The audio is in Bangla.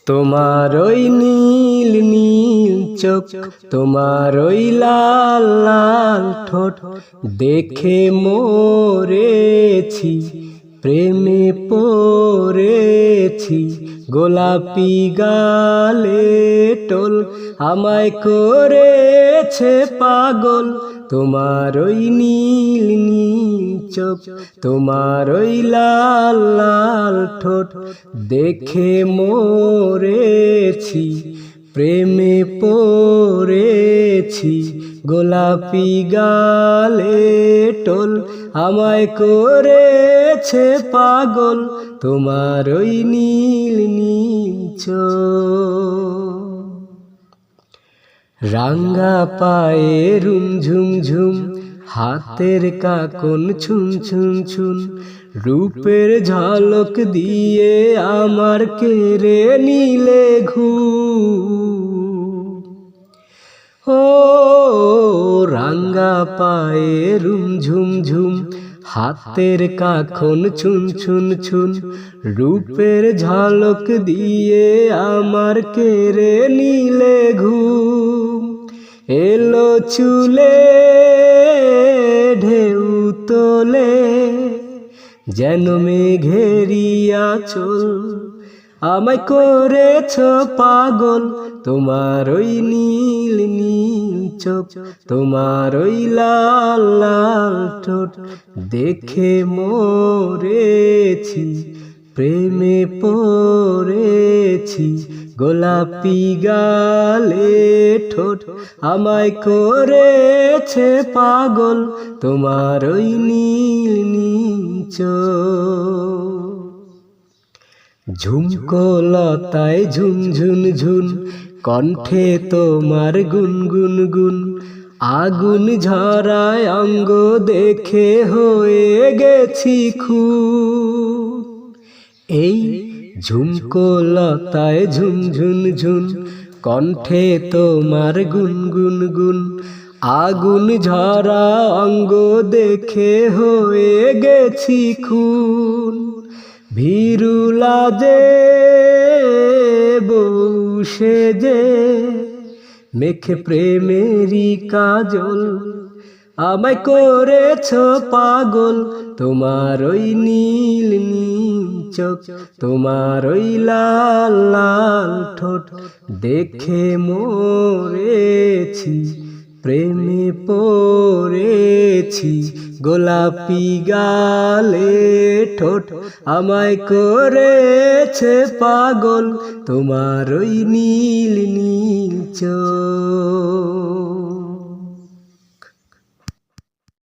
তোমার ওই নীল নীল চোখ, তোমার ওই লাল লাল ঠোঁট দেখে মরেছি, প্রেমে পড়েছি। গোলাপি গালে টোল আমায় করেছে পাগল। তোমার ওই নীল নীল চোখ, তোমার ওই লাল লাল ঠোঁট দেখে মরেছি, প্রেমে পড়েছি। গোলাপি গালে টোল আমায় করেছে পাগল। তোমার ওই নীল নীল চোখ। রাঙ্গা পায়ে রুম ঝুম ঝুম, হাতের কাকন ছুন ছুন ছুন, রূপের ঝলক দিয়ে আমার কেড়ে নিলে ঘুম। ও রাঙ্গা পায়ে রুম ঝুম ঝুম, হাতের কাখন ছুন ছুন ছুন, রূপের ঝলক দিয়ে আমার কেড়ে নিলে ঘুম। এলো চুলে ঢেউ তোলে যেন মেঘেরি আঁচল, আমায় করেছ পাগল। তোমার ওই নীল নীল চোখ, তোমার ওই লাল লাল ঠোঁট দেখে মরেছি, প্রেমে পড়েছি। গোলাপি গালে ঠোঁট আমায় করেছে পাগল। তোমার ওই নীল নীল চোখ। ঝুমকো লতায় ঝুন ঝুন ঝুন, কণ্ঠে তোমার গুন গুন গুন, আগুন ঝরায় অঙ্গ দেখে হয়ে গেছি খুন। এই ঝুমকো লতায় ঝুন ঝুন ঝুন, কণ্ঠে তোমার গুন গুন গুন, আগুন ঝরা অঙ্গ দেখে হয়ে গেছি খুন। ভীরু লাজে বউ সেজে মেখে প্রেমেরি কাজল, আমায় করেছ পাগল। তোমার ওই নীল নীল চোখ, তোমার ওই লাল লাল ঠোঁট দেখে মরেছি, প্রেমে পড়েছি। গোলাপি গালে ঠোঁট আমায় করেছে পাগল। তোমার ওই নীল নীল চোখ।